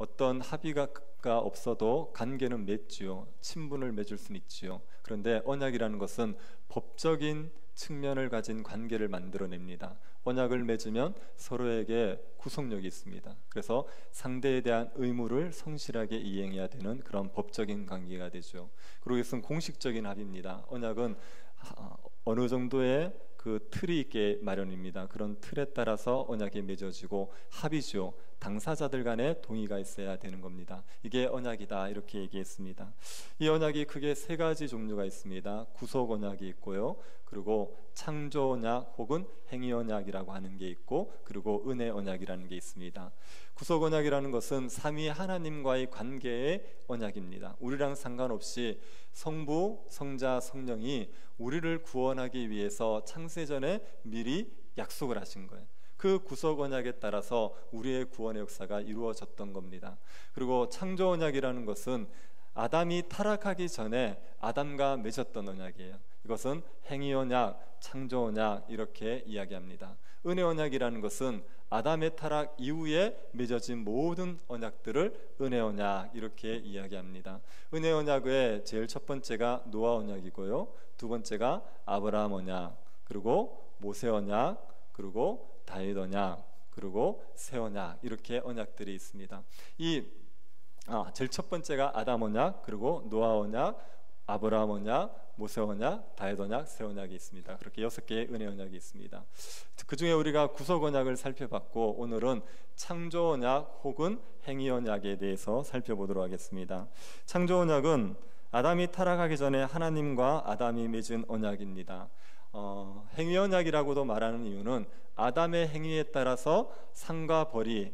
어떤 합의가 없어도 관계는 맺지요. 친분을 맺을 수는 있지요. 그런데 언약이라는 것은 법적인 측면을 가진 관계를 만들어냅니다. 언약을 맺으면 서로에게 구속력이 있습니다. 그래서 상대에 대한 의무를 성실하게 이행해야 되는 그런 법적인 관계가 되죠. 그리고 이것은 공식적인 합의입니다. 언약은 어느 정도의 그 틀이 있게 마련입니다. 그런 틀에 따라서 언약이 맺어지고 합의죠. 당사자들 간에 동의가 있어야 되는 겁니다. 이게 언약이다 이렇게 얘기했습니다. 이 언약이 크게 세 가지 종류가 있습니다. 구속 언약이 있고요. 그리고 창조 언약 혹은 행위 언약이라고 하는 게 있고, 그리고 은혜 언약이라는 게 있습니다. 구속 언약이라는 것은 삼위 하나님과의 관계의 언약입니다. 우리랑 상관없이 성부, 성자, 성령이 우리를 구원하기 위해서 창세전에 미리 약속을 하신 거예요. 그 구속 언약에 따라서 우리의 구원의 역사가 이루어졌던 겁니다. 그리고 창조 언약이라는 것은 아담이 타락하기 전에 아담과 맺었던 언약이에요. 이것은 행위 언약, 창조 언약 이렇게 이야기합니다. 은혜 언약이라는 것은 아담의 타락 이후에 맺어진 모든 언약들을 은혜 언약 이렇게 이야기합니다. 은혜 언약의 제일 첫 번째가 노아 언약이고요. 두 번째가 아브라함 언약, 그리고 모세 언약, 그리고 다윗 언약, 그리고 새 언약 이렇게 언약들이 있습니다. 제일 첫 번째가 아담 언약, 그리고 노아 언약, 아브라함 언약, 모세 언약, 다윗 언약, 새 언약이 있습니다. 그렇게 6개의 은혜 언약이 있습니다. 그 중에 우리가 구속 언약을 살펴봤고, 오늘은 창조 언약 혹은 행위 언약에 대해서 살펴보도록 하겠습니다. 창조 언약은 아담이 타락하기 전에 하나님과 아담이 맺은 언약입니다. 행위 언약이라고도 말하는 이유는 아담의 행위에 따라서 상과 벌이,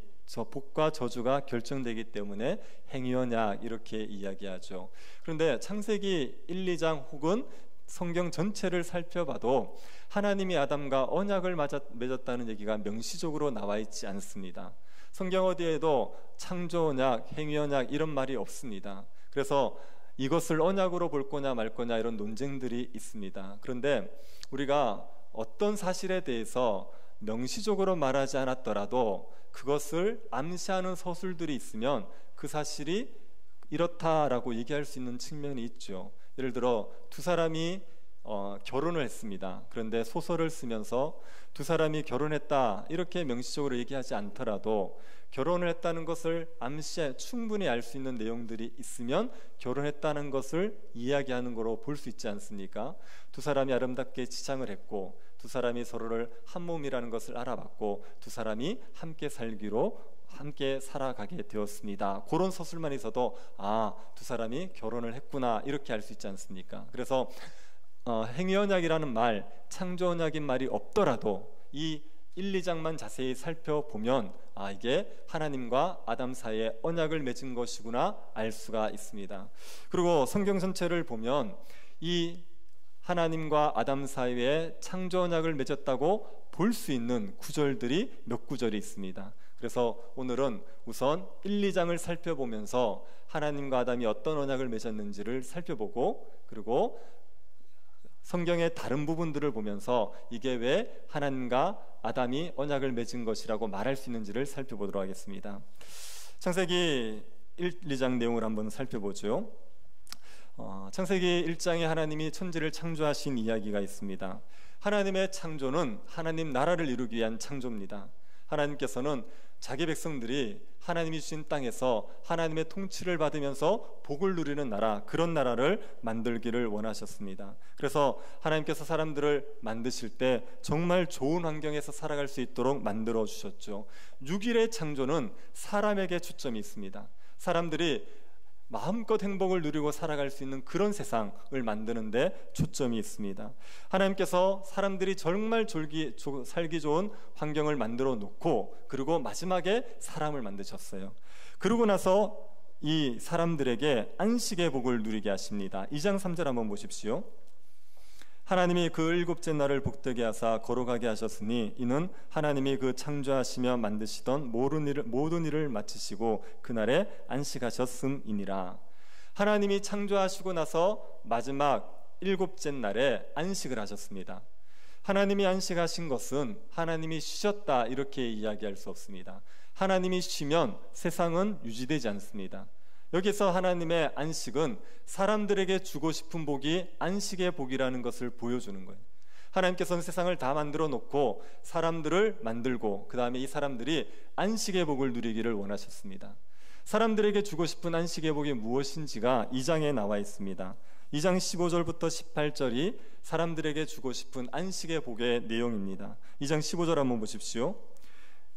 복과 저주가 결정되기 때문에 행위 언약 이렇게 이야기하죠. 그런데 창세기 1, 2장 혹은 성경 전체를 살펴봐도 하나님이 아담과 언약을 맺었다는 얘기가 명시적으로 나와 있지 않습니다. 성경 어디에도 창조 언약, 행위 언약 이런 말이 없습니다. 그래서 이것을 언약으로 볼 거냐 말 거냐 이런 논쟁들이 있습니다. 그런데 우리가 어떤 사실에 대해서 명시적으로 말하지 않았더라도 그것을 암시하는 서술들이 있으면 그 사실이 이렇다라고 얘기할 수 있는 측면이 있죠. 예를 들어 두 사람이 결혼을 했습니다. 그런데 소설을 쓰면서 두 사람이 결혼했다 이렇게 명시적으로 얘기하지 않더라도 결혼을 했다는 것을 암시해 충분히 알 수 있는 내용들이 있으면 결혼했다는 것을 이야기하는 거로 볼 수 있지 않습니까? 두 사람이 아름답게 지창을 했고, 두 사람이 서로를 한 몸이라는 것을 알아봤고, 두 사람이 함께 살기로 함께 살아가게 되었습니다. 그런 서술만 있어도 두 사람이 결혼을 했구나 이렇게 알 수 있지 않습니까? 그래서 행위 언약이라는 말, 창조 언약인 말이 없더라도 이 1, 2장만 자세히 살펴보면 이게 하나님과 아담 사이에 언약을 맺은 것이구나 알 수가 있습니다. 그리고 성경 전체를 보면 이 하나님과 아담 사이에 창조 언약을 맺었다고 볼 수 있는 구절들이 몇 구절이 있습니다. 그래서 오늘은 우선 1, 2장을 살펴보면서 하나님과 아담이 어떤 언약을 맺었는지를 살펴보고, 그리고 성경의 다른 부분들을 보면서 이게 왜 하나님과 아담이 언약을 맺은 것이라고 말할 수 있는지를 살펴보도록 하겠습니다. 창세기 1, 2장 내용을 한번 살펴보죠. 창세기 1장에 하나님이 천지를 창조하신 이야기가 있습니다. 하나님의 창조는 하나님 나라를 이루기 위한 창조입니다. 하나님께서는 자기 백성들이 하나님이 주신 땅에서 하나님의 통치를 받으면서 복을 누리는 나라, 그런 나라를 만들기를 원하셨습니다. 그래서 하나님께서 사람들을 만드실 때 정말 좋은 환경에서 살아갈 수 있도록 만들어 주셨죠. 6일의 창조는 사람에게 초점이 있습니다. 사람들이 마음껏 행복을 누리고 살아갈 수 있는 그런 세상을 만드는 데 초점이 있습니다. 하나님께서 사람들이 정말 살기 좋은 환경을 만들어 놓고, 그리고 마지막에 사람을 만드셨어요. 그러고 나서 이 사람들에게 안식의 복을 누리게 하십니다. 2장 3절 한번 보십시오. 하나님이 그 일곱째 날을 복되게 하사 거룩하게 하셨으니 이는 하나님이 그 창조하시며 만드시던 모든 일을 마치시고 그날에 안식하셨음이니라. 하나님이 창조하시고 나서 마지막 일곱째 날에 안식을 하셨습니다. 하나님이 안식하신 것은 하나님이 쉬셨다 이렇게 이야기할 수 없습니다. 하나님이 쉬면 세상은 유지되지 않습니다. 여기서 하나님의 안식은 사람들에게 주고 싶은 복이 안식의 복이라는 것을 보여주는 거예요. 하나님께서는 세상을 다 만들어 놓고 사람들을 만들고 그 다음에 이 사람들이 안식의 복을 누리기를 원하셨습니다. 사람들에게 주고 싶은 안식의 복이 무엇인지가 2장에 나와 있습니다. 2장 15절부터 18절이 사람들에게 주고 싶은 안식의 복의 내용입니다. 2장 15절 한번 보십시오.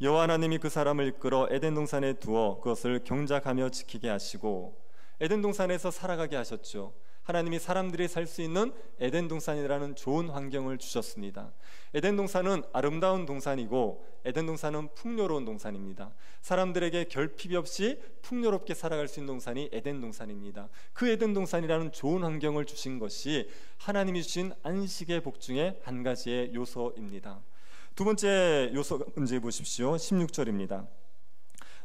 여호와 하나님이 그 사람을 이끌어 에덴 동산에 두어 그것을 경작하며 지키게 하시고, 에덴 동산에서 살아가게 하셨죠. 하나님이 사람들이 살 수 있는 에덴 동산이라는 좋은 환경을 주셨습니다. 에덴 동산은 아름다운 동산이고 에덴 동산은 풍요로운 동산입니다. 사람들에게 결핍이 없이 풍요롭게 살아갈 수 있는 동산이 에덴 동산입니다. 그 에덴 동산이라는 좋은 환경을 주신 것이 하나님이 주신 안식의 복 중에 한 가지의 요소입니다. 두 번째 요소 문제 보십시오. 16절입니다.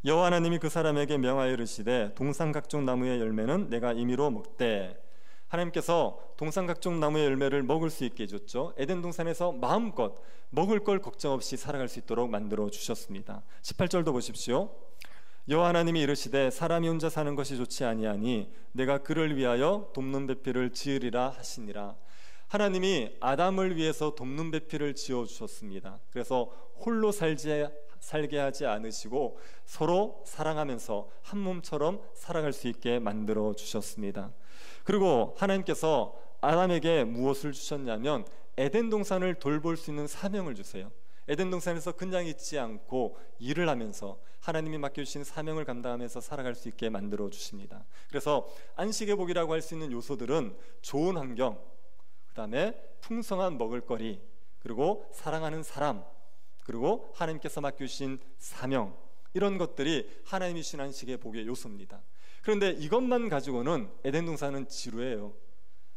여호와 하나님이 그 사람에게 명하여 이르시되 동산 각종 나무의 열매는 내가 임의로 먹되. 하나님께서 동산 각종 나무의 열매를 먹을 수 있게 해줬죠. 에덴 동산에서 마음껏 먹을 걸 걱정 없이 살아갈 수 있도록 만들어 주셨습니다. 18절도 보십시오. 여호와 하나님이 이르시되 사람이 혼자 사는 것이 좋지 아니하니 내가 그를 위하여 돕는 배필을 지으리라 하시니라. 하나님이 아담을 위해서 돕는 배필을 지어주셨습니다. 그래서 홀로 살게 하지 않으시고 서로 사랑하면서 한 몸처럼 살아갈 수 있게 만들어 주셨습니다. 그리고 하나님께서 아담에게 무엇을 주셨냐면 에덴 동산을 돌볼 수 있는 사명을 주세요. 에덴 동산에서 그냥 있지 않고 일을 하면서 하나님이 맡겨주신 사명을 감당하면서 살아갈 수 있게 만들어 주십니다. 그래서 안식의 복이라고 할 수 있는 요소들은 좋은 환경, 그 다음에 풍성한 먹을거리, 그리고 사랑하는 사람, 그리고 하나님께서 맡겨주신 사명, 이런 것들이 하나님이 주신 안식의 복의 요소입니다. 그런데 이것만 가지고는 에덴 동산은 지루해요.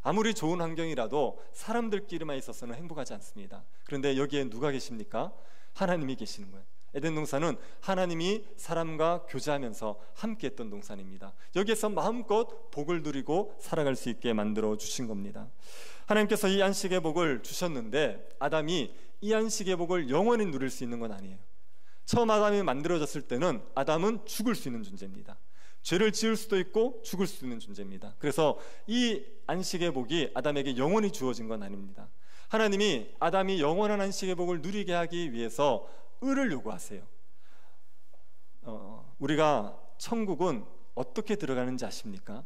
아무리 좋은 환경이라도 사람들끼리만 있어서는 행복하지 않습니다. 그런데 여기에 누가 계십니까? 하나님이 계시는 거예요. 에덴 동산은 하나님이 사람과 교제하면서 함께했던 동산입니다. 여기에서 마음껏 복을 누리고 살아갈 수 있게 만들어 주신 겁니다. 하나님께서 이 안식의 복을 주셨는데 아담이 이 안식의 복을 영원히 누릴 수 있는 건 아니에요. 처음 아담이 만들어졌을 때는 아담은 죽을 수 있는 존재입니다. 죄를 지을 수도 있고 죽을 수도 있는 존재입니다. 그래서 이 안식의 복이 아담에게 영원히 주어진 건 아닙니다. 하나님이 아담이 영원한 안식의 복을 누리게 하기 위해서 의를 요구하세요. 우리가 천국은 어떻게 들어가는지 아십니까?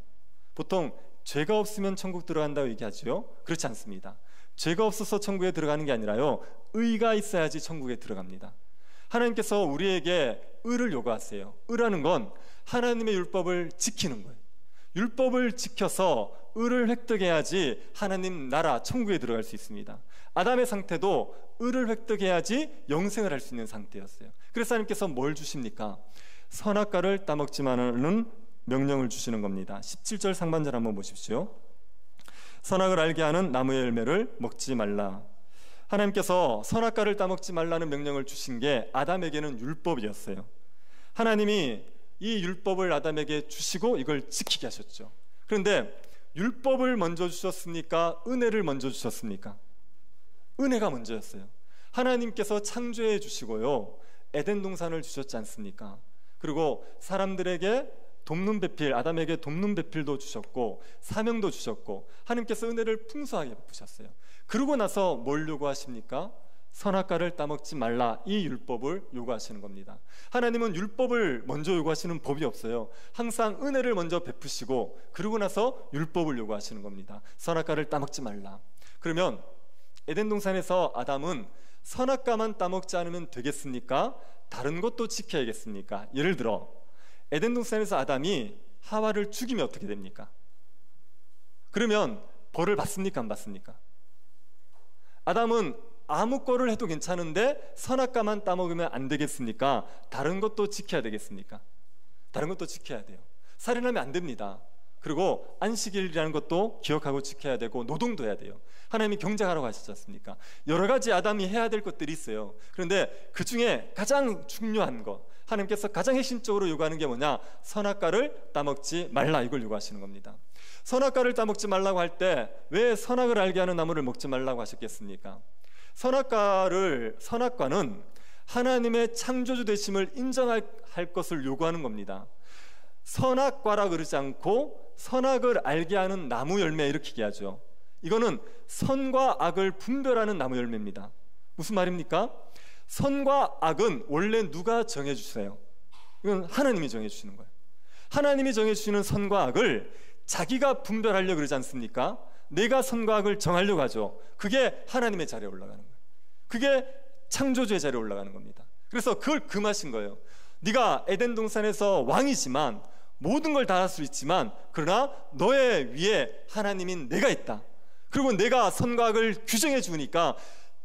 보통 죄가 없으면 천국 들어간다고 얘기하죠. 그렇지 않습니다. 죄가 없어서 천국에 들어가는 게 아니라요, 의가 있어야지 천국에 들어갑니다. 하나님께서 우리에게 의를 요구하세요. 의라는 건 하나님의 율법을 지키는 거예요. 율법을 지켜서 의를 획득해야지 하나님 나라 천국에 들어갈 수 있습니다. 아담의 상태도 의를 획득해야지 영생을 할 수 있는 상태였어요. 그래서 하나님께서 뭘 주십니까? 선악과를 따먹지 말라는 명령을 주시는 겁니다. 17절 상반절 한번 보십시오. 선악을 알게 하는 나무의 열매를 먹지 말라. 하나님께서 선악과를 따먹지 말라는 명령을 주신 게 아담에게는 율법이었어요. 하나님이 이 율법을 아담에게 주시고 이걸 지키게 하셨죠. 그런데 율법을 먼저 주셨습니까? 은혜를 먼저 주셨습니까? 은혜가 먼저였어요. 하나님께서 창조해 주시고요, 에덴 동산을 주셨지 않습니까? 그리고 사람들에게 돕는 배필, 아담에게 돕는 배필도 주셨고 사명도 주셨고 하나님께서 은혜를 풍성하게 베푸셨어요. 그러고 나서 뭘 요구하십니까? 선악과를 따먹지 말라, 이 율법을 요구하시는 겁니다. 하나님은 율법을 먼저 요구하시는 법이 없어요. 항상 은혜를 먼저 베푸시고 그러고 나서 율법을 요구하시는 겁니다. 선악과를 따먹지 말라. 그러면 에덴 동산에서 아담은 선악과만 따먹지 않으면 되겠습니까? 다른 것도 지켜야겠습니까? 예를 들어 에덴 동산에서 아담이 하와를 죽이면 어떻게 됩니까? 그러면 벌을 받습니까? 안 받습니까? 아담은 아무 거를 해도 괜찮은데 선악과만 따먹으면 안 되겠습니까? 다른 것도 지켜야 되겠습니까? 다른 것도 지켜야 돼요. 살인하면 안 됩니다. 그리고 안식일이라는 것도 기억하고 지켜야 되고 노동도 해야 돼요. 하나님이 경작하라고 하셨지 않습니까? 여러 가지 아담이 해야 될 것들이 있어요. 그런데 그 중에 가장 중요한 것, 하나님께서 가장 핵심적으로 요구하는 게 뭐냐? 선악과를 따먹지 말라, 이걸 요구하시는 겁니다. 선악과를 따먹지 말라고 할 때 왜 선악을 알게 하는 나무를 먹지 말라고 하셨겠습니까? 선악과는 하나님의 창조주 되심을 인정할 것을 요구하는 겁니다. 선악과라 그러지 않고 선악을 알게 하는 나무 열매 이렇게 얘기하죠. 이거는 선과 악을 분별하는 나무 열매입니다. 무슨 말입니까? 선과 악은 원래 누가 정해주세요? 이건 하나님이 정해주시는 거예요. 하나님이 정해주시는 선과 악을 자기가 분별하려고 그러지 않습니까? 내가 선과 악을 정하려고 하죠. 그게 하나님의 자리에 올라가는 거예요. 그게 창조주의 자리에 올라가는 겁니다. 그래서 그걸 금하신 거예요. 네가 에덴 동산에서 왕이지만 모든 걸 다 할 수 있지만 그러나 너의 위에 하나님인 내가 있다. 그리고 내가 선과 악을 규정해 주니까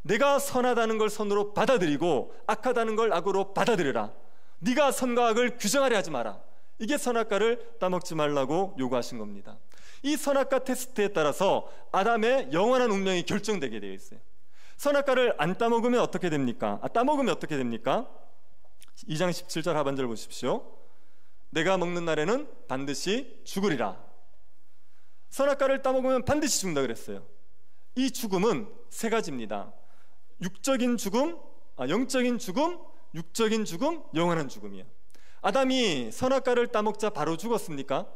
내가 선하다는 걸 선으로 받아들이고 악하다는 걸 악으로 받아들여라. 네가 선과 악을 규정하려 하지 마라. 이게 선악과를 따먹지 말라고 요구하신 겁니다. 이 선악과 테스트에 따라서 아담의 영원한 운명이 결정되게 되어 있어요. 선악과를 안 따먹으면 어떻게 됩니까? 따먹으면 어떻게 됩니까? 2장 17절 하반절 보십시오. 내가 먹는 날에는 반드시 죽으리라. 선악과를 따먹으면 반드시 죽는다 그랬어요. 이 죽음은 세 가지입니다. 영적인 죽음, 육적인 죽음, 영원한 죽음이에요. 아담이 선악과를 따먹자 바로 죽었습니까?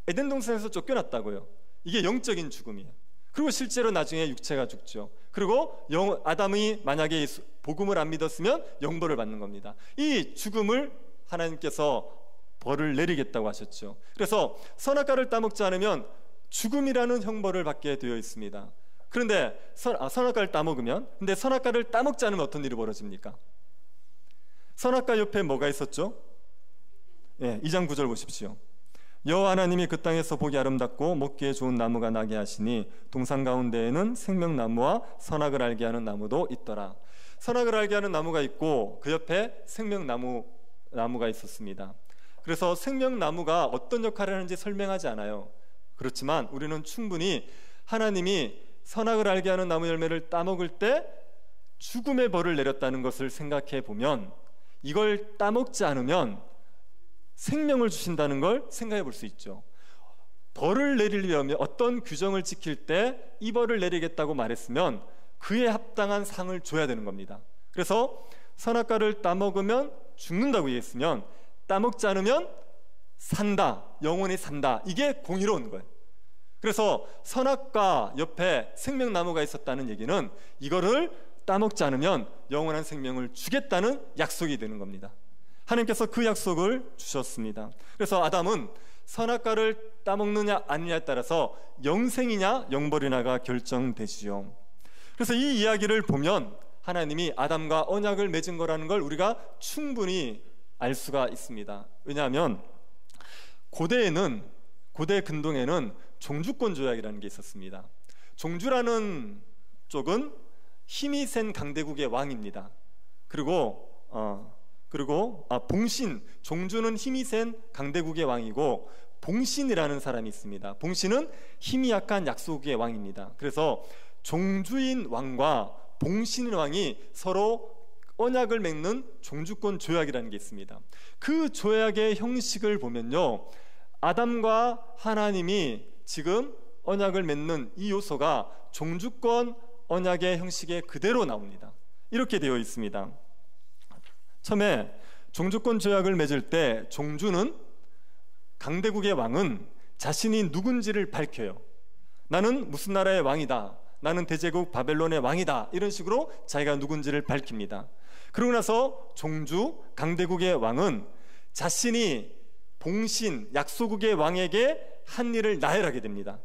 에덴 동산에서 쫓겨났다고요. 이게 영적인 죽음이에요. 그리고 실제로 나중에 육체가 죽죠. 그리고 아담이 만약에 복음을 안 믿었으면 영벌을 받는 겁니다. 이 죽음을 하나님께서 벌을 내리겠다고 하셨죠. 그래서 선악과를 따먹지 않으면 죽음이라는 형벌을 받게 되어 있습니다. 그런데 선악과를 따먹으면, 근데 선악과를 따먹지 않으면 어떤 일이 벌어집니까? 선악과 옆에 뭐가 있었죠? 2장 9절 보십시오. 여호와 하나님이 그 땅에서 보기 아름답고 먹기에 좋은 나무가 나게 하시니 동산 가운데에는 생명나무와 선악을 알게 하는 나무도 있더라. 선악을 알게 하는 나무가 있고 그 옆에 생명나무가 있었습니다. 그래서 생명나무가 어떤 역할을 하는지 설명하지 않아요. 그렇지만 우리는 충분히 하나님이 선악을 알게 하는 나무 열매를 따먹을 때 죽음의 벌을 내렸다는 것을 생각해 보면 이걸 따먹지 않으면 생명을 주신다는 걸 생각해 볼 수 있죠. 벌을 내리려면 어떤 규정을 지킬 때 이 벌을 내리겠다고 말했으면 그에 합당한 상을 줘야 되는 겁니다. 그래서 선악과를 따먹으면 죽는다고 얘기했으면 따먹지 않으면 산다, 영원히 산다. 이게 공의로운 거예요. 그래서 선악과 옆에 생명나무가 있었다는 얘기는 이거를 따먹지 않으면 영원한 생명을 주겠다는 약속이 되는 겁니다. 하나님께서 그 약속을 주셨습니다. 그래서 아담은 선악과를 따먹느냐 아니냐에 따라서 영생이냐 영벌이냐가 결정되지요. 그래서 이 이야기를 보면 하나님이 아담과 언약을 맺은 거라는 걸 우리가 충분히 알 수가 있습니다. 왜냐하면 고대 근동에는 종주권 조약이라는 게 있었습니다. 종주라는 쪽은 힘이 센 강대국의 왕입니다. 그리고 봉신, 종주는 힘이 센 강대국의 왕이고 봉신이라는 사람이 있습니다. 봉신은 힘이 약한 약소국의 왕입니다. 그래서 종주인 왕과 봉신인 왕이 서로 언약을 맺는 종주권 조약이라는 게 있습니다. 그 조약의 형식을 보면요, 아담과 하나님이 지금 언약을 맺는 이 요소가 종주권 언약의 형식에 그대로 나옵니다. 이렇게 되어 있습니다. 처음에 종주권 조약을 맺을 때 종주는, 강대국의 왕은 자신이 누군지를 밝혀요. 나는 무슨 나라의 왕이다, 나는 대제국 바벨론의 왕이다, 이런 식으로 자기가 누군지를 밝힙니다. 그러고 나서 종주, 강대국의 왕은 자신이 봉신, 약소국의 왕에게 한 일을 나열하게 됩니다.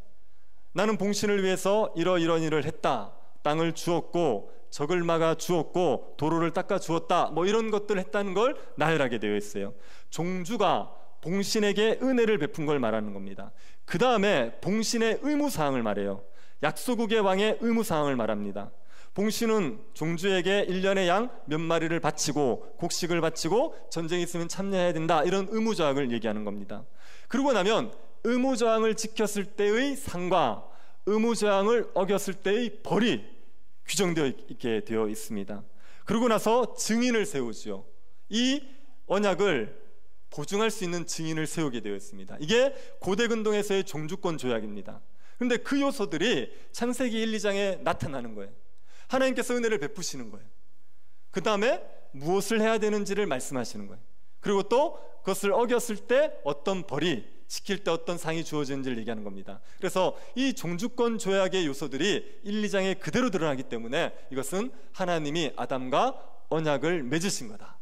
나는 봉신을 위해서 이러이러한 일을 했다, 땅을 주었고 적을 막아 주었고 도로를 닦아 주었다, 뭐 이런 것들을 했다는 걸 나열하게 되어 있어요. 종주가 봉신에게 은혜를 베푼 걸 말하는 겁니다. 그 다음에 봉신의 의무사항을 말해요. 약소국의 왕의 의무사항을 말합니다. 봉신은 종주에게 1년에 양 몇 마리를 바치고 곡식을 바치고 전쟁이 있으면 참여해야 된다, 이런 의무조항을 얘기하는 겁니다. 그러고 나면 의무조항을 지켰을 때의 상과 의무조항을 어겼을 때의 벌이 규정되어 있게 되어 있습니다. 그러고 나서 증인을 세우죠. 이 언약을 보증할 수 있는 증인을 세우게 되어 있습니다. 이게 고대 근동에서의 종주권 조약입니다. 그런데 그 요소들이 창세기 1, 2장에 나타나는 거예요. 하나님께서 은혜를 베푸시는 거예요. 그 다음에 무엇을 해야 되는지를 말씀하시는 거예요. 그리고 또 그것을 어겼을 때 어떤 벌이, 지킬 때 어떤 상이 주어지는지를 얘기하는 겁니다. 그래서 이 종주권 조약의 요소들이 1, 2장에 그대로 드러나기 때문에 이것은 하나님이 아담과 언약을 맺으신 거다.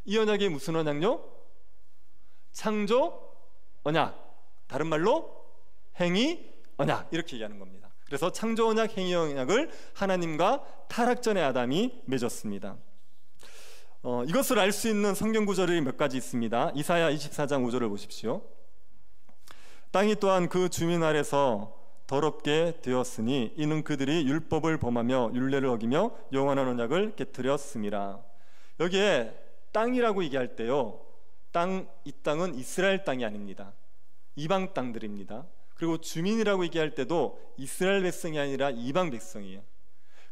이 언약이 무슨 언약요? 창조 언약, 다른 말로 행위 언약, 이렇게 얘기하는 겁니다. 그래서 창조 언약, 행위 언약을 하나님과 타락 전에 아담이 맺었습니다. 이것을 알 수 있는 성경 구절이 몇 가지 있습니다. 이사야 24장 5절을 보십시오. 땅이 또한 그 주민 아래서 더럽게 되었으니 이는 그들이 율법을 범하며 율례를 어기며 영원한 언약을 깨뜨렸음이라. 여기에 땅이라고 얘기할 때요, 이 땅은 이스라엘 땅이 아닙니다. 이방 땅들입니다. 그리고 주민이라고 얘기할 때도 이스라엘 백성이 아니라 이방 백성이에요.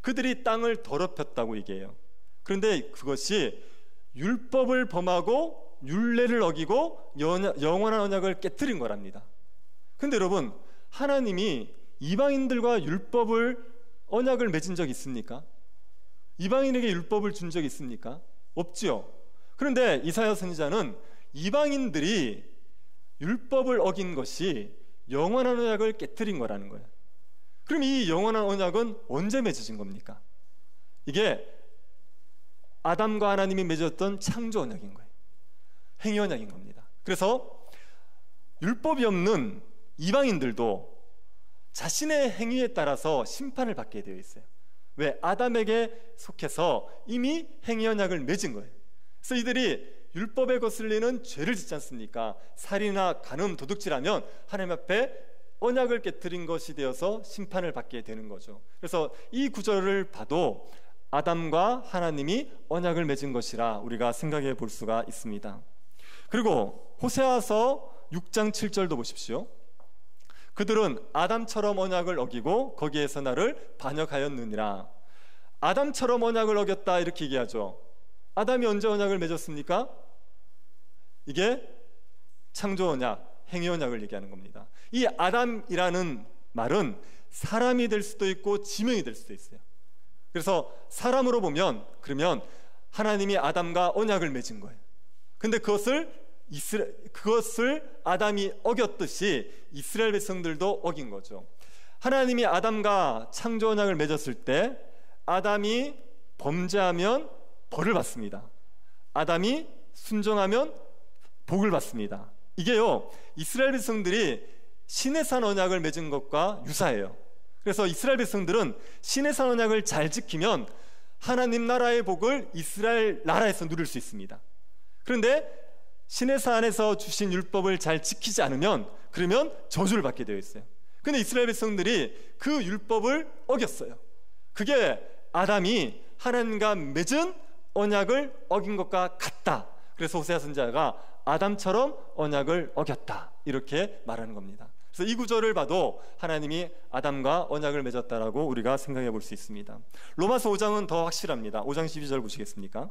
그들이 땅을 더럽혔다고 얘기해요. 그런데 그것이 율법을 범하고 율례를 어기고 영원한 언약을 깨뜨린 거랍니다. 근데 여러분, 하나님이 이방인들과 언약을 맺은 적 있습니까? 이방인에게 율법을 준 적 있습니까? 없지요. 그런데 이사야 선지자는 이방인들이 율법을 어긴 것이 영원한 언약을 깨뜨린 거라는 거예요. 그럼 이 영원한 언약은 언제 맺어진 겁니까? 이게 아담과 하나님이 맺었던 창조 언약인 거예요. 행위 언약인 겁니다. 그래서 율법이 없는 이방인들도 자신의 행위에 따라서 심판을 받게 되어 있어요. 왜? 아담에게 속해서 이미 행위 언약을 맺은 거예요. 그래서 이들이 율법에 거슬리는 죄를 짓지 않습니까? 살인이나 간음, 도둑질하면 하나님 앞에 언약을 깨뜨린 것이 되어서 심판을 받게 되는 거죠. 그래서 이 구절을 봐도 아담과 하나님이 언약을 맺은 것이라 우리가 생각해 볼 수가 있습니다. 그리고 호세아서 6장 7절도 보십시오. 그들은 아담처럼 언약을 어기고 거기에서 나를 반역하였느니라. 아담처럼 언약을 어겼다, 이렇게 얘기하죠. 아담이 언제 언약을 맺었습니까? 이게 창조 언약, 행위 언약을 얘기하는 겁니다. 이 아담이라는 말은 사람이 될 수도 있고 지명이 될 수도 있어요. 그래서 사람으로 보면 그러면 하나님이 아담과 언약을 맺은 거예요. 근데 그것을 아담이 어겼듯이 이스라엘 백성들도 어긴 거죠. 하나님이 아담과 창조 언약을 맺었을 때 아담이 범죄하면 벌을 받습니다. 아담이 순종하면 복을 받습니다. 이게요, 이스라엘 백성들이 시내산 언약을 맺은 것과 유사해요. 그래서 이스라엘 백성들은 시내산 언약을 잘 지키면 하나님 나라의 복을 이스라엘 나라에서 누릴 수 있습니다. 그런데 시내산에서 주신 율법을 잘 지키지 않으면 그러면 저주를 받게 되어 있어요. 그런데 이스라엘 백성들이 그 율법을 어겼어요. 그게 아담이 하나님과 맺은 언약을 어긴 것과 같다. 그래서 호세아 선지자가 아담처럼 언약을 어겼다, 이렇게 말하는 겁니다. 그래서 이 구절을 봐도 하나님이 아담과 언약을 맺었다라고 우리가 생각해 볼 수 있습니다. 로마서 5장은 더 확실합니다. 5장 12절 보시겠습니까?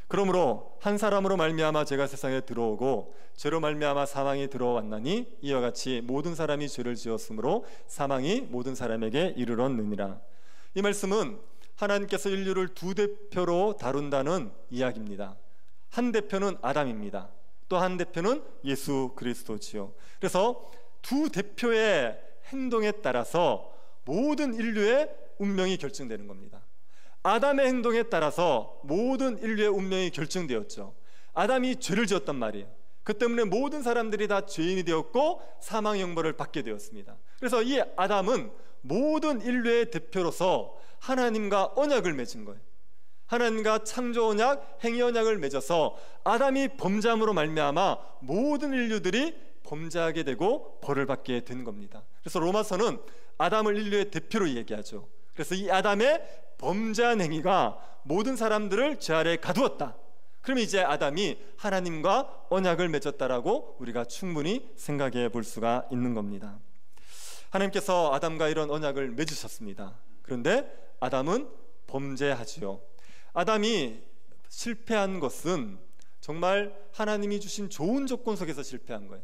그러므로 한 사람으로 말미암아 죄가 세상에 들어오고 죄로 말미암아 사망이 들어왔나니 이와 같이 모든 사람이 죄를 지었으므로 사망이 모든 사람에게 이르렀느니라. 이 말씀은 하나님께서 인류를 두 대표로 다룬다는 이야기입니다. 한 대표는 아담입니다. 또 한 대표는 예수 그리스도지요. 그래서 두 대표의 행동에 따라서 모든 인류의 운명이 결정되는 겁니다. 아담의 행동에 따라서 모든 인류의 운명이 결정되었죠. 아담이 죄를 지었단 말이에요. 그 때문에 모든 사람들이 다 죄인이 되었고 사망의 형벌을 받게 되었습니다. 그래서 이 아담은 모든 인류의 대표로서 하나님과 언약을 맺은 거예요. 하나님과 창조 언약, 행위 언약을 맺어서 아담이 범죄함으로 말미암아 모든 인류들이 범죄하게 되고 벌을 받게 된 겁니다. 그래서 로마서는 아담을 인류의 대표로 얘기하죠. 그래서 이 아담의 범죄한 행위가 모든 사람들을 죄 아래 가두었다. 그럼 이제 아담이 하나님과 언약을 맺었다라고 우리가 충분히 생각해 볼 수가 있는 겁니다. 하나님께서 아담과 이런 언약을 맺으셨습니다. 그런데 아담은 범죄하지요. 아담이 실패한 것은 정말 하나님이 주신 좋은 조건 속에서 실패한 거예요.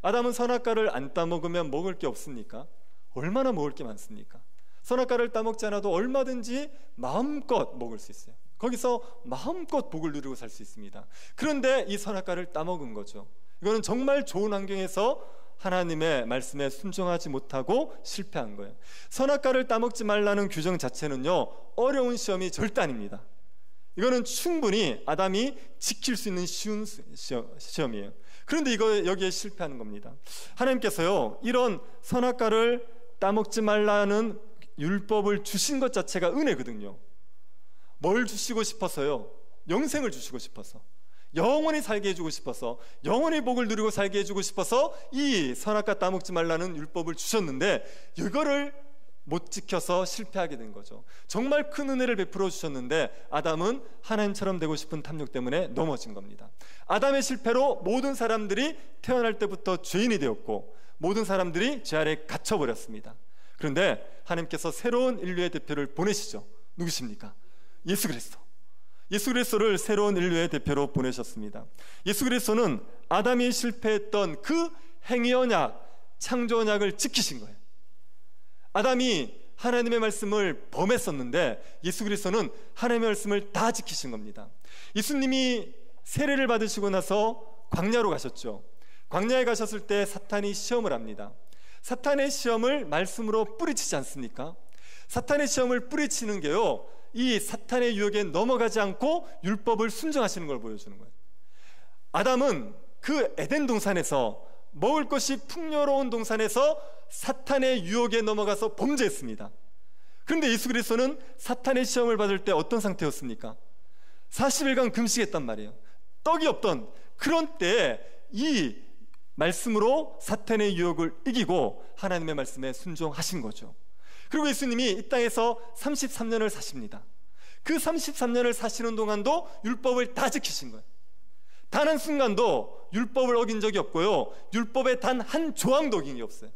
아담은 선악과를 안 따먹으면 먹을 게 없습니까? 얼마나 먹을 게 많습니까? 선악과를 따먹지 않아도 얼마든지 마음껏 먹을 수 있어요. 거기서 마음껏 복을 누리고 살 수 있습니다. 그런데 이 선악과를 따먹은 거죠. 이거는 정말 좋은 환경에서 하나님의 말씀에 순종하지 못하고 실패한 거예요. 선악과를 따먹지 말라는 규정 자체는요, 어려운 시험이 절대 아닙니다. 이거는 충분히 아담이 지킬 수 있는 쉬운 시험이에요. 그런데 여기에 실패하는 겁니다. 하나님께서요, 이런 선악과를 따먹지 말라는 율법을 주신 것 자체가 은혜거든요. 뭘 주시고 싶어서요? 영생을 주시고 싶어서, 영원히 살게 해주고 싶어서, 영원히 복을 누리고 살게 해주고 싶어서 이 선악과 따먹지 말라는 율법을 주셨는데 이거를 못 지켜서 실패하게 된 거죠. 정말 큰 은혜를 베풀어 주셨는데 아담은 하나님처럼 되고 싶은 탐욕 때문에 넘어진 겁니다. 아담의 실패로 모든 사람들이 태어날 때부터 죄인이 되었고 모든 사람들이 죄 아래 갇혀버렸습니다. 그런데 하나님께서 새로운 인류의 대표를 보내시죠. 누구십니까? 예수 그리스도. 예수 그리스도를 새로운 인류의 대표로 보내셨습니다. 예수 그리스도는 아담이 실패했던 그 행위 언약, 창조 언약을 지키신 거예요. 아담이 하나님의 말씀을 범했었는데 예수 그리스도는 하나님의 말씀을 다 지키신 겁니다. 예수님이 세례를 받으시고 나서 광야로 가셨죠. 광야에 가셨을 때 사탄이 시험을 합니다. 사탄의 시험을 말씀으로 뿌리치지 않습니까? 사탄의 시험을 뿌리치는 게요, 이 사탄의 유혹에 넘어가지 않고 율법을 순종하시는 걸 보여주는 거예요. 아담은 그 에덴 동산에서, 먹을 것이 풍요로운 동산에서 사탄의 유혹에 넘어가서 범죄했습니다. 그런데 예수 그리스도는 사탄의 시험을 받을 때 어떤 상태였습니까? 40일간 금식했단 말이에요. 떡이 없던 그런 때에 이 말씀으로 사탄의 유혹을 이기고 하나님의 말씀에 순종하신 거죠. 그리고 예수님이 이 땅에서 33년을 사십니다. 그 33년을 사시는 동안도 율법을 다 지키신 거예요. 단 한순간도 율법을 어긴 적이 없고요, 율법에 단 한 조항도 어긴 게 없어요.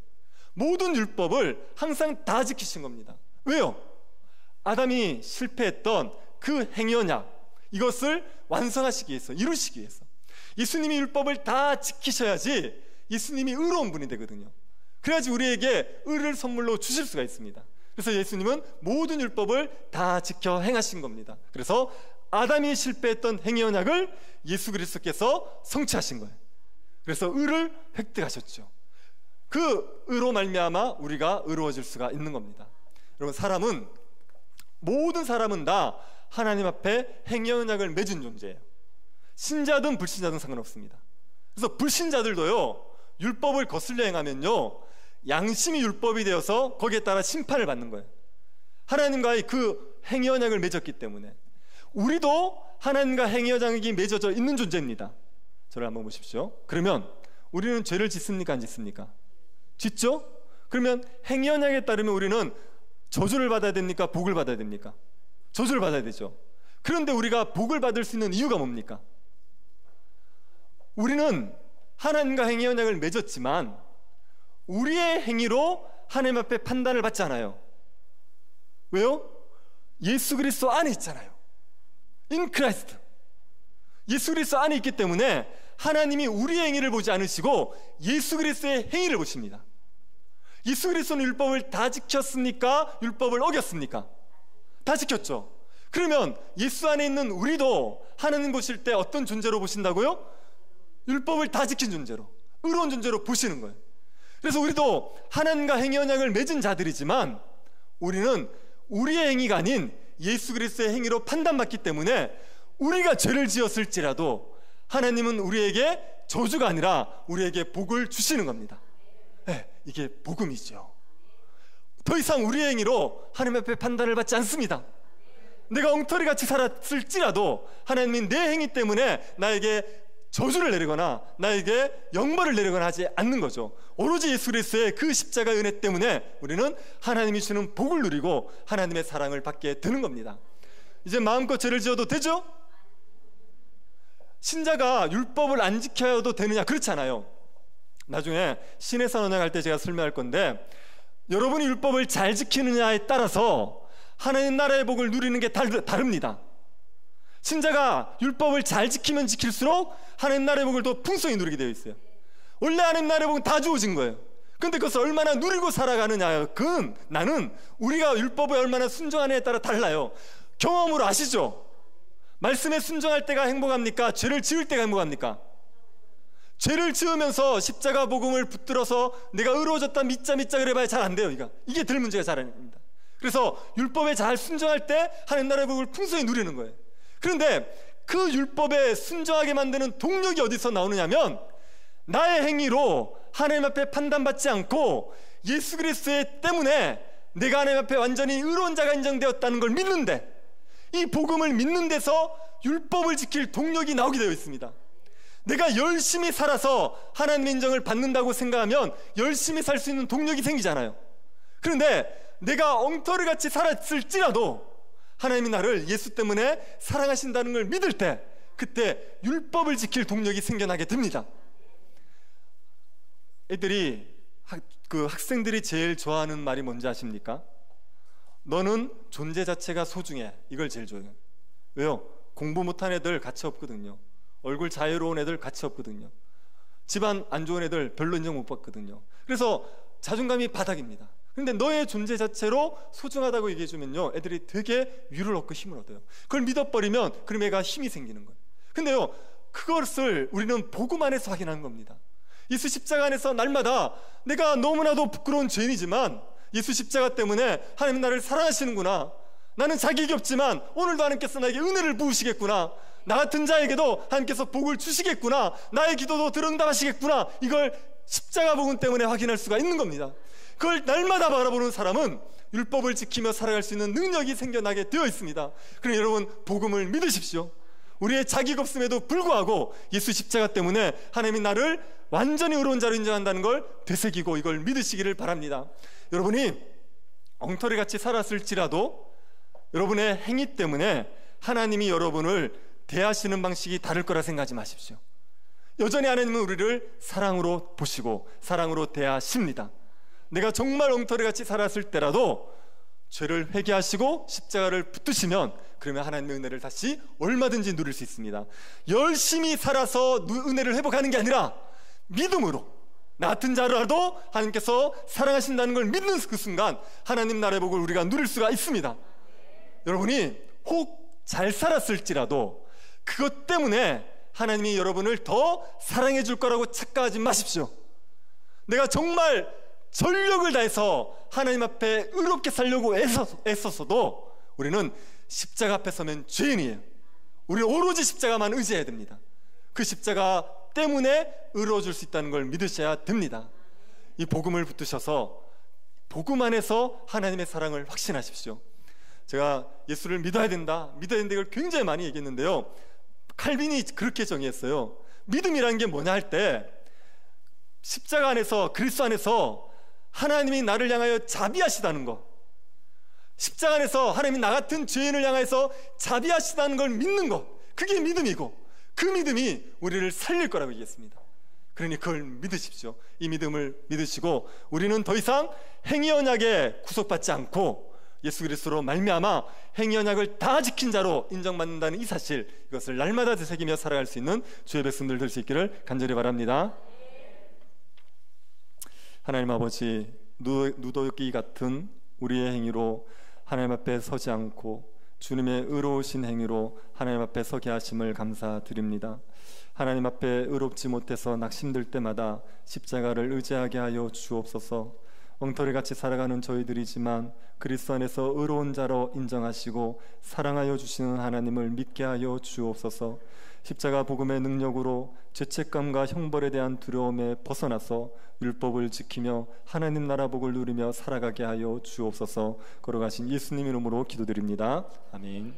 모든 율법을 항상 다 지키신 겁니다. 왜요? 아담이 실패했던 그 행위 언약, 이것을 완성하시기 위해서, 이루시기 위해서. 예수님이 율법을 다 지키셔야지 예수님이 의로운 분이 되거든요. 그래야지 우리에게 의를 선물로 주실 수가 있습니다. 그래서 예수님은 모든 율법을 다 지켜 행하신 겁니다. 그래서 아담이 실패했던 행위 언약을 예수 그리스도께서 성취하신 거예요. 그래서 의를 획득하셨죠. 그 의로 말미암아 우리가 의로워질 수가 있는 겁니다. 여러분, 모든 사람은 다 하나님 앞에 행위 언약을 맺은 존재예요. 신자든 불신자든 상관없습니다. 그래서 불신자들도요, 율법을 거슬려 행하면요, 양심이 율법이 되어서 거기에 따라 심판을 받는 거예요. 하나님과의 그 행위 언약을 맺었기 때문에. 우리도 하나님과 행위 언약이 맺어져 있는 존재입니다. 저를 한번 보십시오. 그러면 우리는 죄를 짓습니까, 안 짓습니까? 짓죠? 그러면 행위 언약에 따르면 우리는 저주를 받아야 됩니까, 복을 받아야 됩니까? 저주를 받아야 되죠. 그런데 우리가 복을 받을 수 있는 이유가 뭡니까? 우리는 하나님과 행위 언약을 맺었지만 우리의 행위로 하나님 앞에 판단을 받지 않아요. 왜요? 예수 그리스도 안에 있잖아요. In Christ. 예수 그리스도 안에 있기 때문에 하나님이 우리의 행위를 보지 않으시고 예수 그리스도의 행위를 보십니다. 예수 그리스도는 율법을 다 지켰습니까? 율법을 어겼습니까? 다 지켰죠. 그러면 예수 안에 있는 우리도 하나님 보실 때 어떤 존재로 보신다고요? 율법을 다 지킨 존재로, 의로운 존재로 보시는 거예요. 그래서 우리도 하나님과 행위 언약을 맺은 자들이지만 우리는 우리의 행위가 아닌 예수 그리스도의 행위로 판단받기 때문에 우리가 죄를 지었을지라도 하나님은 우리에게 저주가 아니라 우리에게 복을 주시는 겁니다. 네, 이게 복음이죠. 더 이상 우리의 행위로 하나님 앞에 판단을 받지 않습니다. 내가 엉터리같이 살았을지라도 하나님이 내 행위 때문에 나에게 저주를 내리거나 나에게 영벌을 내리거나 하지 않는 거죠. 오로지 예수 그리스도의 그 십자가 은혜 때문에 우리는 하나님이 주는 복을 누리고 하나님의 사랑을 받게 되는 겁니다. 이제 마음껏 죄를 지어도 되죠? 신자가 율법을 안 지켜도 되느냐? 그렇지 않아요. 나중에 신의 산 언약 할 때 제가 설명할 건데, 여러분이 율법을 잘 지키느냐에 따라서 하나님 나라의 복을 누리는 게 다릅니다. 신자가 율법을 잘 지키면 지킬수록 하나님 나라의 복을 더 풍성히 누리게 되어 있어요. 원래 하나님 나라의 복은 다 주어진 거예요. 그런데 그것을 얼마나 누리고 살아가느냐, 그건 나는 우리가 율법에 얼마나 순종하느냐에 따라 달라요. 경험으로 아시죠? 말씀에 순종할 때가 행복합니까? 죄를 지을 때가 행복합니까? 죄를 지으면서 십자가 복음을 붙들어서 내가 의로워졌다 믿자 그래봐야 잘 안 돼요. 이게 들 문제가 잘 아닙니다. 그래서 율법에 잘 순종할 때 하나님 나라의 복을 풍성히 누리는 거예요. 그런데 그 율법에 순종하게 만드는 동력이 어디서 나오느냐면, 나의 행위로 하나님 앞에 판단받지 않고 예수 그리스도의 때문에 내가 하나님 앞에 완전히 의로운 자가 인정되었다는 걸 믿는데, 이 복음을 믿는 데서 율법을 지킬 동력이 나오게 되어 있습니다. 내가 열심히 살아서 하나님의 인정을 받는다고 생각하면 열심히 살 수 있는 동력이 생기잖아요. 그런데 내가 엉터리같이 살았을지라도 하나님이 나를 예수 때문에 사랑하신다는 걸 믿을 때, 그때 율법을 지킬 동력이 생겨나게 됩니다. 학생들이 제일 좋아하는 말이 뭔지 아십니까? 너는 존재 자체가 소중해. 이걸 제일 좋아해요. 왜요? 공부 못한 애들 가치 없거든요. 얼굴 자유로운 애들 가치 없거든요. 집안 안 좋은 애들 별로 인정 못 받거든요. 그래서 자존감이 바닥입니다. 그런데 너의 존재 자체로 소중하다고 얘기해주면요, 애들이 되게 위를 얻고 힘을 얻어요. 그걸 믿어버리면 그럼 애가 힘이 생기는 거예요. 근데요, 그것을 우리는 복음 안에서 확인하는 겁니다. 예수 십자가 안에서 날마다 내가 너무나도 부끄러운 죄인이지만 예수 십자가 때문에 하나님 나를 사랑하시는구나, 나는 자격이 없지만 오늘도 하나님께서 나에게 은혜를 부으시겠구나, 나 같은 자에게도 하나님께서 복을 주시겠구나, 나의 기도도 들응답하시겠구나, 이걸 십자가 복음 때문에 확인할 수가 있는 겁니다. 그걸 날마다 바라보는 사람은 율법을 지키며 살아갈 수 있는 능력이 생겨나게 되어 있습니다. 그러니 여러분, 복음을 믿으십시오. 우리의 자격 없음에도 불구하고 예수 십자가 때문에 하나님이 나를 완전히 의로운 자로 인정한다는 걸 되새기고 이걸 믿으시기를 바랍니다. 여러분이 엉터리같이 살았을지라도 여러분의 행위 때문에 하나님이 여러분을 대하시는 방식이 다를 거라 생각하지 마십시오. 여전히 하나님은 우리를 사랑으로 보시고 사랑으로 대하십니다. 내가 정말 엉터리같이 살았을 때라도 죄를 회개하시고 십자가를 붙드시면 그러면 하나님의 은혜를 다시 얼마든지 누릴 수 있습니다. 열심히 살아서 은혜를 회복하는 게 아니라 믿음으로, 나 같은 자라도 하나님께서 사랑하신다는 걸 믿는 그 순간 하나님 나라의 복을 우리가 누릴 수가 있습니다. 여러분이 혹 잘 살았을지라도 그것 때문에 하나님이 여러분을 더 사랑해 줄 거라고 착각하지 마십시오. 내가 정말 전력을 다해서 하나님 앞에 의롭게 살려고 애썼어도 우리는 십자가 앞에 서면 죄인이에요. 우리는 오로지 십자가만 의지해야 됩니다. 그 십자가 때문에 의로워질 수 있다는 걸 믿으셔야 됩니다. 이 복음을 붙드셔서 복음 안에서 하나님의 사랑을 확신하십시오. 제가 예수를 믿어야 된다 이걸 굉장히 많이 얘기했는데요, 칼빈이 그렇게 정의했어요. 믿음이라는 게 뭐냐 할 때, 십자가 안에서, 그리스도 안에서 하나님이 나를 향하여 자비하시다는 것, 십자가 안에서 하나님이 나 같은 죄인을 향해서 자비하시다는 걸 믿는 것, 그게 믿음이고 그 믿음이 우리를 살릴 거라고 얘기했습니다. 그러니 그걸 믿으십시오. 이 믿음을 믿으시고 우리는 더 이상 행위 언약에 구속받지 않고 예수 그리스도로 말미암아 행위 언약을 다 지킨 자로 인정받는다는 이 사실, 이것을 날마다 되새기며 살아갈 수 있는 주의 백성들 될 수 있기를 간절히 바랍니다. 하나님 아버지, 누더기 같은 우리의 행위로 하나님 앞에 서지 않고 주님의 의로우신 행위로 하나님 앞에 서게 하심을 감사드립니다. 하나님 앞에 의롭지 못해서 낙심될 때마다 십자가를 의지하게 하여 주옵소서. 엉터리같이 살아가는 저희들이지만 그리스도 안에서 의로운 자로 인정하시고 사랑하여 주시는 하나님을 믿게 하여 주옵소서. 십자가 복음의 능력으로 죄책감과 형벌에 대한 두려움에 벗어나서 율법을 지키며 하나님 나라 복을 누리며 살아가게 하여 주옵소서. 걸어가신 예수님 이름으로 기도드립니다. 아멘.